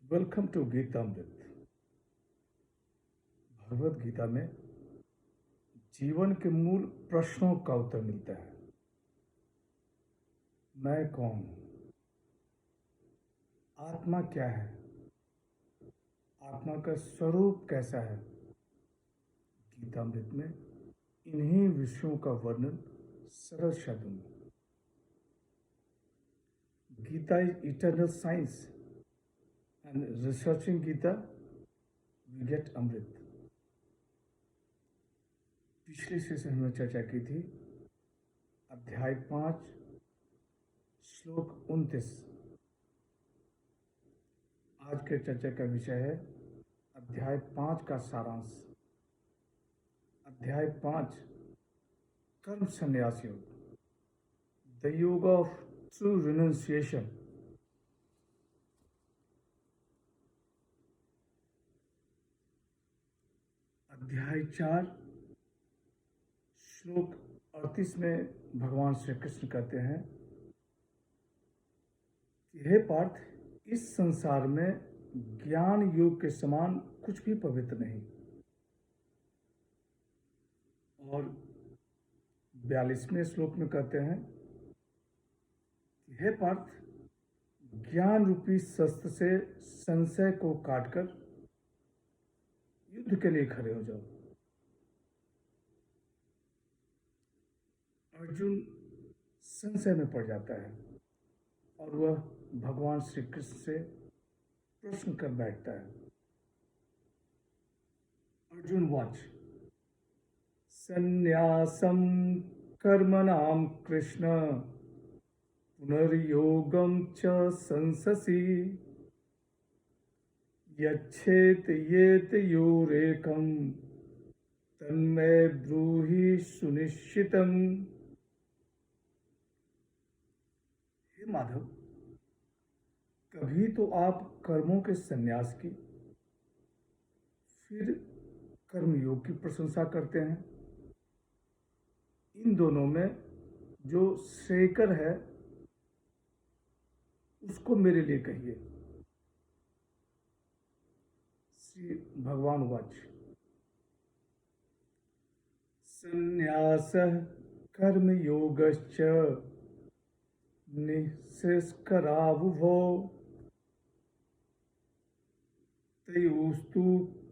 Welcome to Gitamrit. Bhagavad Gita में जीवन के मूल प्रश्नों का उत्तर मिलता है। मैं कौन हूँ? आत्मा क्या है? आत्मा का स्वरूप कैसा है? गीतामृत में इन्हीं विषयों का वर्णन सरल शब्दों में। Gita is eternal science and researching Gita we get amrit. पिछले सेशन हमने चर्चा की थी अध्याय 5 श्लोक 29। आज के चर्चा का विषय है अध्याय 5 का सारांश। अध्याय 5 कर्म संन्यास योग, द योग ऑफ ट्रू रिनंसिएशन। अध्याय 4 श्लोक 38 में भगवान श्री कृष्ण कहते हैं कि हे पार्थ, इस संसार में ज्ञान योग के समान कुछ भी पवित्र नहीं। और 42वें श्लोक में कहते हैं कि हे पार्थ, ज्ञान रूपी शस्त्र से संशय को काटकर युद्ध के लिए खड़े हो जाओ। अर्जुन संशय में पड़ जाता है और वह भगवान श्री कृष्ण से प्रश्न कर बैठता है। अर्जुन वाच संन्यासम कर्मणाम कृष्ण पुनर्योगम च संससि यच्छेत येत योरेकम तन्मय ब्रूहि सुनिश्चितम। हे माधव, कभी तो आप कर्मों के संन्यास की, फिर कर्मयोग की प्रशंसा करते हैं। इन दोनों में जो श्रेयकर है उसको मेरे लिए कहिए। श्री भगवान वाच संन्यासः कर्मयोगश्च निःशेषकरावुभो तयोस्तु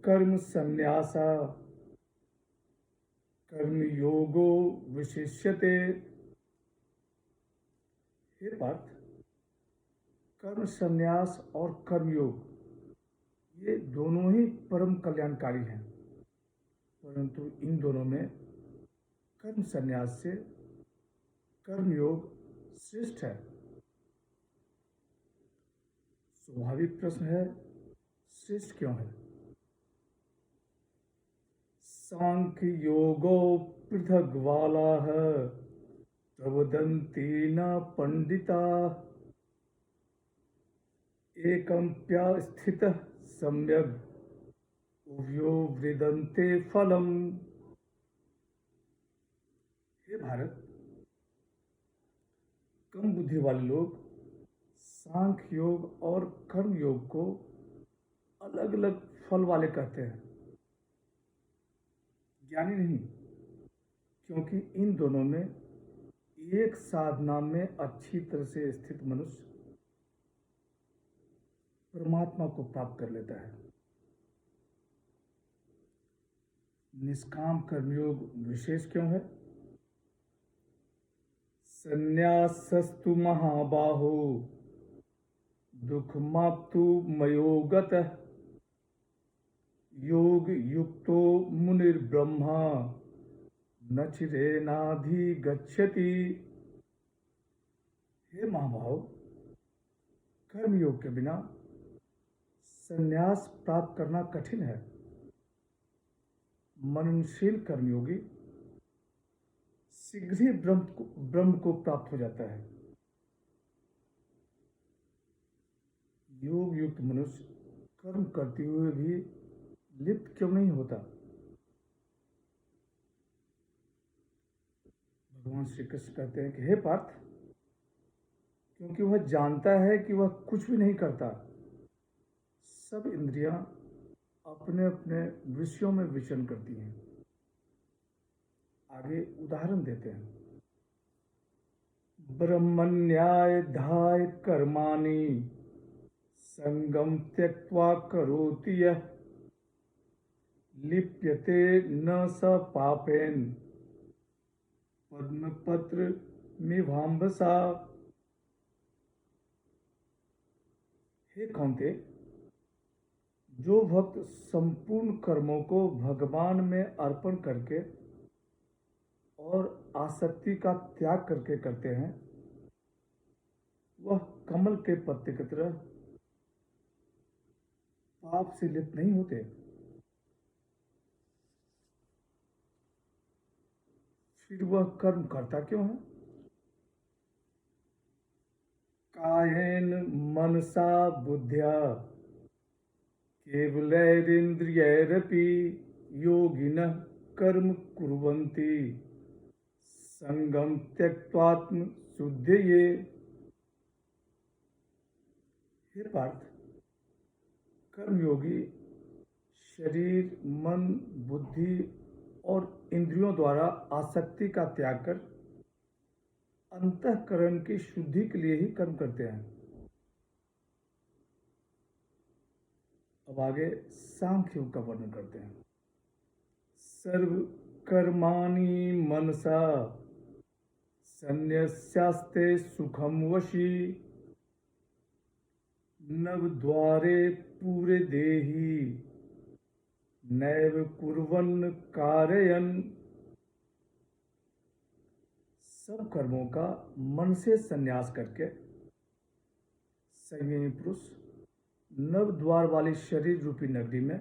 कर्म संन्यासा कर्मयोगो विशिष्यते। हे पार्थ, कर्म संन्यास और कर्मयोग ये दोनों ही परम कल्याणकारी हैं, परंतु इन दोनों में कर्म संन्यास से कर्मयोग श्रेष्ठ है। स्वाभाविक प्रश्न है, श्रेष्ठ क्यों है? सांख्य योगो पृथग्वालाः प्रवदन्ति न पंडिता एकम्प्यास्थितः सम्यग् उभयो वृदन्ते फलम। हे भारत, कम बुद्धि वाले लोग सांख्य योग और कर्म योग को अलग अलग फल वाले कहते हैं, ज्ञानी नहीं, क्योंकि इन दोनों में एक साधना में अच्छी तरह से स्थित मनुष्य परमात्मा को प्राप्त कर लेता है। निष्काम कर्मयोग विशेष क्यों है? संन्यासस्तु महाबाहो दुःखमाप्तु मयोगतः योग युक्तो मुनिर्ब्रह्मा न चिरेनाधिगच्छति। हे महाभाव, कर्मयोग के बिना संन्यास प्राप्त करना कठिन है। मननशील कर्मयोगी शीघ्र ही ब्रह्म को प्राप्त हो जाता है। योग युक्त मनुष्य कर्म करते हुए भी लिप्त क्यों नहीं होता? भगवान श्री कृष्ण कहते हैं कि हे पार्थ, क्योंकि वह जानता है कि वह कुछ भी नहीं करता, सब इंद्रियां अपने अपने विषयों में विचरण करती हैं। आगे उदाहरण देते हैं। ब्रह्मण्याय धाय कर्माणि संगम त्यक्त्वा करोति यः लिप्यते न स पापेन पद्मपत्र मिवाम्भसा। हे कौन्ते, जो भक्त संपूर्ण कर्मों को भगवान में अर्पण करके और आसक्ति का त्याग करके करते हैं, वह कमल के पत्ते की तरह पाप से लिप्त नहीं होते। फिर वह कर्म करता क्यों है? कायेन मनसा बुद्ध्या केवलैरिन्द्रियैरपि योगिनः कर्म कुर्वन्ति संगम त्यक्त्वात्म शुद्धये। हे पार्थ, कर्मयोगी शरीर, मन, बुद्धि और इंद्रियों द्वारा आसक्ति का त्याग कर अंतःकरण की शुद्धि के लिए ही कर्म करते हैं। अब आगे सांख्य योग का वर्णन करते हैं। सर्व कर्माणि मनसा संन्यस्यास्ते सुखम वशी नवद्वारे पूरे देहि नैव कुर्वन् कारयन्। सब कर्मों का मन से संन्यास करके संयमी पुरुष नव द्वार वाली शरीर रूपी नगरी में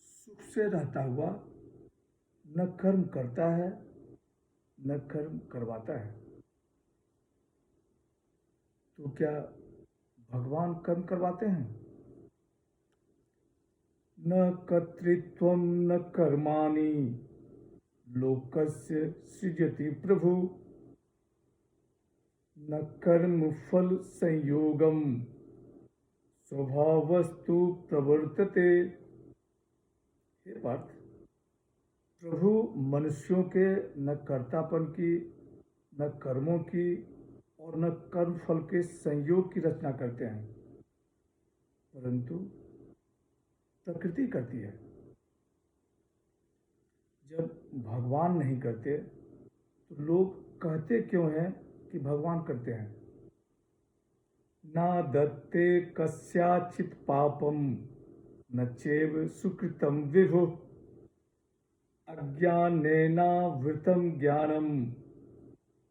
सुख से रहता हुआ न कर्म करता है न कर्म करवाता है। तो क्या भगवान कर्म करवाते हैं? न कर्तृत्वं न कर्माणि लोकस्य सृजति प्रभु न कर्म फल संयोगम स्वभावस्तु प्रवर्तते। हे पार्थ, प्रभु मनुष्यों के न कर्तापन की, न कर्मों की और न कर्म फल के संयोग की रचना करते हैं, परंतु प्रकृति करती है। जब भगवान नहीं करते तो लोग कहते क्यों हैं कि भगवान करते हैं? ना दत्ते कस्याचित् पापम न चैव सुकृतं विभु अज्ञानेनावृतं ज्ञानम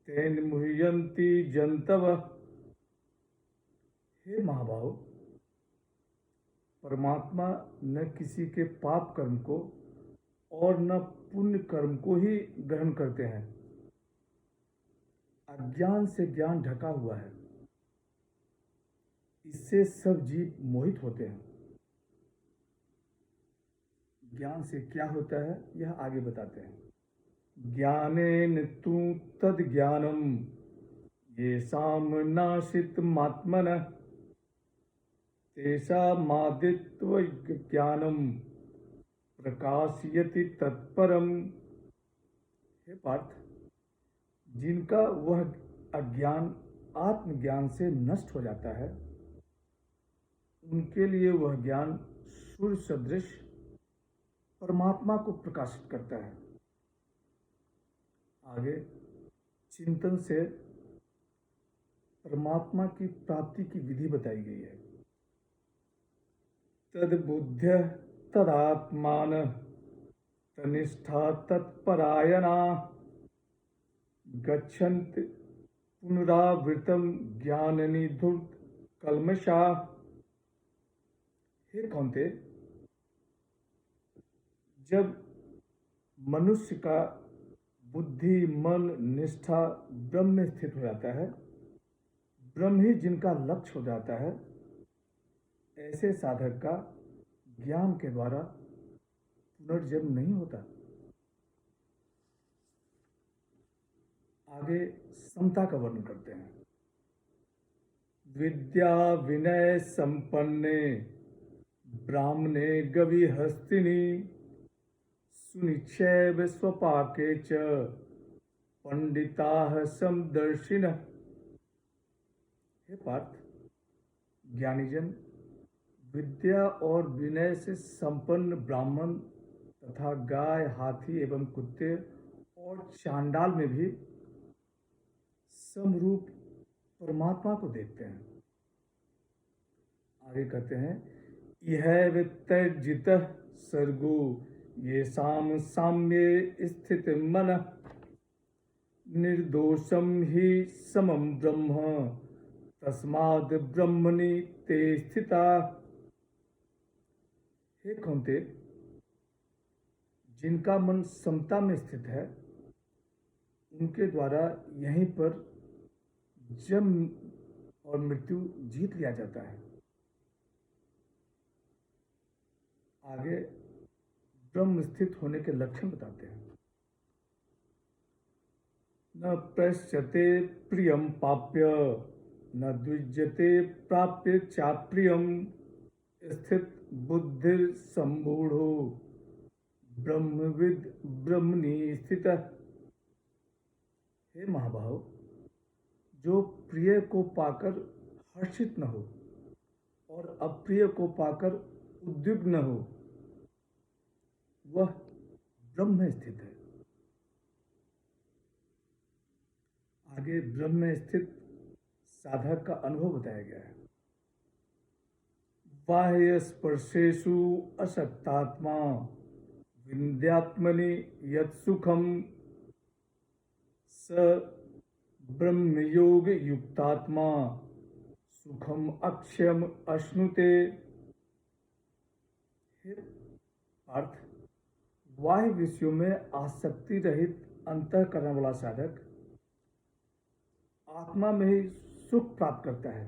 तेन मुह्यन्ति जन्तवः। हे महाभाव, परमात्मा न किसी के पाप कर्म को और न पुण्य कर्म को ही ग्रहण करते हैं। अज्ञान से ज्ञान ढका हुआ है, इससे सब जीव मोहित होते हैं। ज्ञान से क्या होता है यह आगे बताते हैं। ज्ञानेन तु तद ज्ञानम येषाम नाशितमात्मनः तेषामादित्व ज्ञानम प्रकाशयति तत्परम। हे पार्थ, जिनका वह अज्ञान आत्मज्ञान से नष्ट हो जाता है, उनके लिए वह ज्ञान सूर्य सदृश परमात्मा को प्रकाशित करता है। आगे चिंतन से परमात्मा की प्राप्ति की विधि बताई गई है। तद्बुद्ध्य तदात्मान तनिष्ठा तत्परायणा गच्छन्त पुनरावृतम ज्ञाननिधुर्त कल्मषा। हे कौन्ते, जब मनुष्य का बुद्धि, मन, निष्ठा ब्रह्म में स्थित हो जाता है, ब्रह्म ही जिनका लक्ष्य हो जाता है, ऐसे साधक का ज्ञान के द्वारा पुनर्जन्म नहीं होता। आगे समता का वर्णन करते हैं। विद्या विनय संपन्ने ब्राह्मणे गविहस्तिनि सुनिचैव स्वपाके च पंडिताः समदर्शिनः। हे पार्थ, ज्ञानीजन विद्या और विनय से संपन्न ब्राह्मण तथा गाय, हाथी एवं कुत्ते और चांडाल में भी समरूप परमात्मा को देखते हैं। आगे कहते हैं, यह वित्तर्जित सर्गो ये साम साम्ये स्थित मन निर्दोषम ही समम ब्रह्म तस्माद् ब्रह्मणि ते स्थिता। हे कौन्ते, जिनका मन समता में स्थित है उनके द्वारा यहीं पर जन्म और मृत्यु जीत लिया जाता है। आगे ब्रह्म स्थित होने के लक्षण बताते हैं। न प्रश्यते प्रियम पाप्य न द्विज्यते प्राप्य चाप्रियम स्थित बुद्धिर सम्मूढ़ो ब्रह्मविद ब्रह्मणि स्थित। हे महाभाव, जो प्रिय को पाकर हर्षित न हो और अप्रिय को पाकर उद्विग्न न हो, वह ब्रह्म में स्थित है। आगे ब्रह्म में स्थित साधक का अनुभव बताया गया है। बाह्य स्पर्शेषु अशक्तात्मा विन्द्यात्मनि यत् सुखम स ब्रह्मयोग युक्तात्मा सुखम अक्षयम अश्नुते। हे पार्थ, बाह्य विषयों में आसक्ति रहित अंतःकरण वाला साधक आत्मा में ही सुख प्राप्त करता है,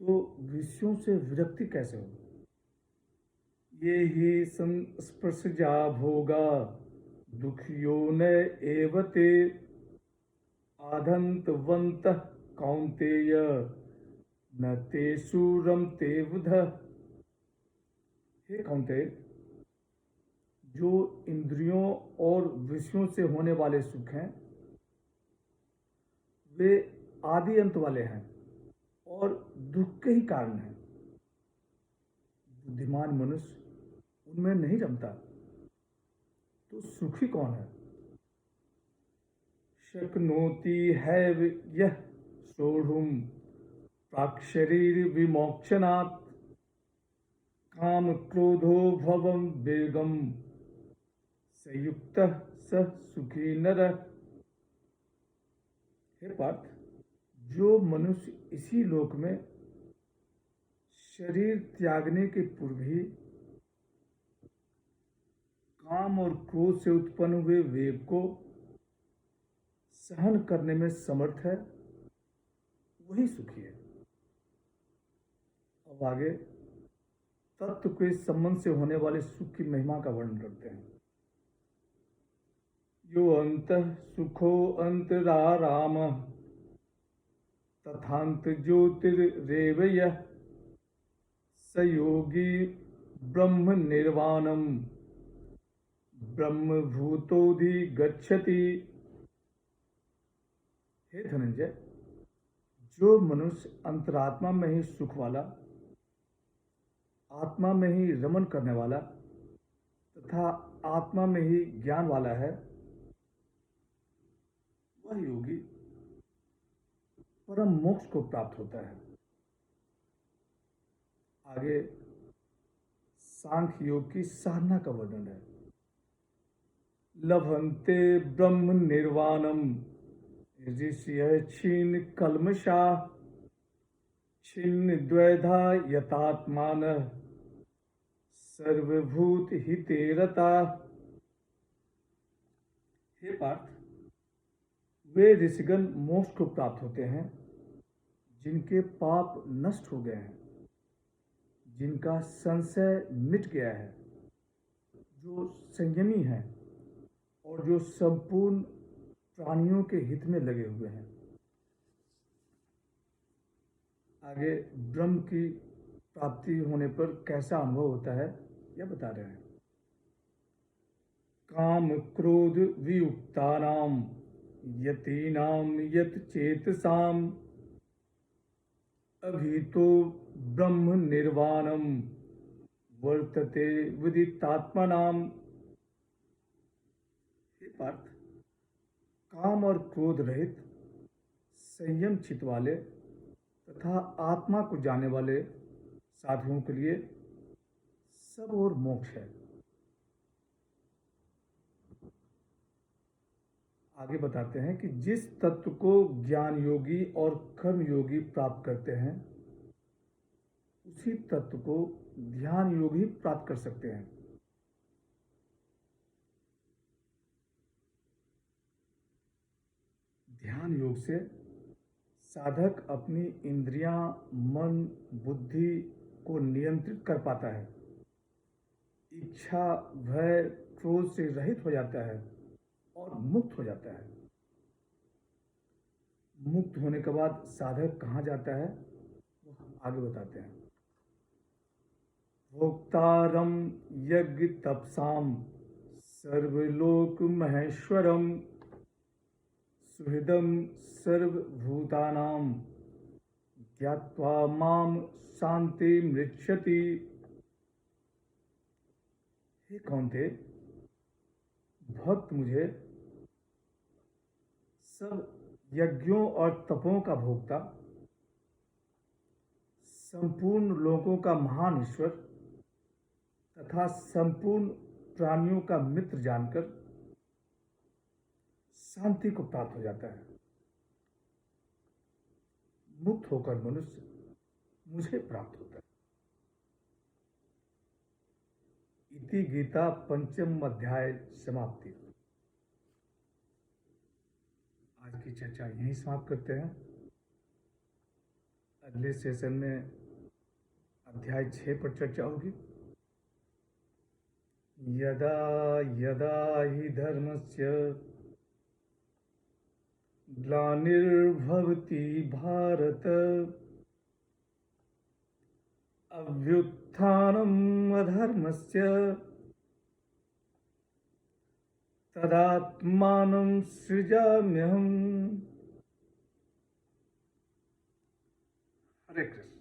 तो विषयों से विरक्ति कैसे हो? ये ही संस्पर्शजा भोगा दुखियो न एवते आधंतवंतः कौन्तेय न तेषु रमते बुधः। हे कौन्तेय, जो इंद्रियों और विषयों से होने वाले सुख हैं वे आदि अंत वाले हैं और दुख के ही कारण हैं। बुद्धिमान मनुष्य उनमें नहीं रमता, तो सुखी कौन है? शक्नोति हैव यह सोढ़ुम प्राक्शरीर विमोक्षणात् काम क्रोधो भवम वेगम संयुक्त स सुखी नर। हे पार्थ, जो मनुष्य इसी लोक में शरीर त्यागने के पूर्व ही काम और क्रोध से उत्पन्न हुए वेग को सहन करने में समर्थ है, वही सुखी है। अब आगे तत्व के संबंध से होने वाले सुख की महिमा का वर्णन करते हैं। यो अंतः सुखो अंतराराम तथांत ज्योतिरेव यः स योगी ब्रह्म निर्वाणम ब्रह्म भूतोधि गच्छति। हे धनंजय, जो मनुष्य अंतरात्मा में ही सुख वाला, आत्मा में ही रमन करने वाला तथा आत्मा में ही ज्ञान वाला है, वह योगी परम मोक्ष को प्राप्त होता है। आगे सांख्य योग की साधना का वर्णन है। लभन्ते ब्रह्म निर्वाणम ऋषियः क्षीण कल्मषा छिन्न द्वैधा यतात्मानः सर्वभूत हिते रता। हे पार्थ, वे ऋषिगण मोक्ष को प्राप्त होते हैं जिनके पाप नष्ट हो गए हैं, जिनका संशय मिट गया है, जो संयमी हैं और जो संपूर्ण प्राणियों के हित में लगे हुए हैं। आगे ब्रह्म की प्राप्ति होने पर कैसा अनुभव होता है यह बता रहे हैं। काम क्रोध वियुक्तानाम यतीनाम यत चेतसाम अभीतो ब्रह्म निर्वाणम वर्तते विदितात्मनाम। हे पार्थ, काम और क्रोध रहित संयम चित्त वाले तथा आत्मा को जानने वाले साधुओं के लिए सब और मोक्ष है। आगे बताते हैं कि जिस तत्व को ज्ञान योगी और कर्म योगी प्राप्त करते हैं उसी तत्व को ध्यान योगी प्राप्त कर सकते हैं। ध्यान योग से साधक अपनी इंद्रियां, मन, बुद्धि को नियंत्रित कर पाता है, इच्छा, भय, क्रोध से रहित हो जाता है और मुक्त हो जाता है। मुक्त होने के बाद साधक कहाँ जाता है वो आगे बताते हैं। भोक्तारम यज्ञ तपसाम सर्वलोक महेश्वरम सुहृदम सर्वभूतानाम ज्ञात्वा माम शांति मृच्छति। हे कौन्ते, भक्त मुझे सब यज्ञों और तपों का भोक्ता, संपूर्ण लोगों का महान ईश्वर तथा संपूर्ण प्राणियों का मित्र जानकर शांति को प्राप्त हो जाता है। मुक्त होकर मनुष्य मुझे प्राप्त होता है। इति गीता पंचम अध्याय समाप्ति। आज की चर्चा यहीं समाप्त करते हैं। अगले सेशन में अध्याय 6 पर चर्चा होगी। यदा यदा हि धर्मस्य ग्लानिर्भवति भारत अभ्युत्थानम् अधर्मस्य तदात्मानं सृजाम्यहम्। हरे कृष्ण।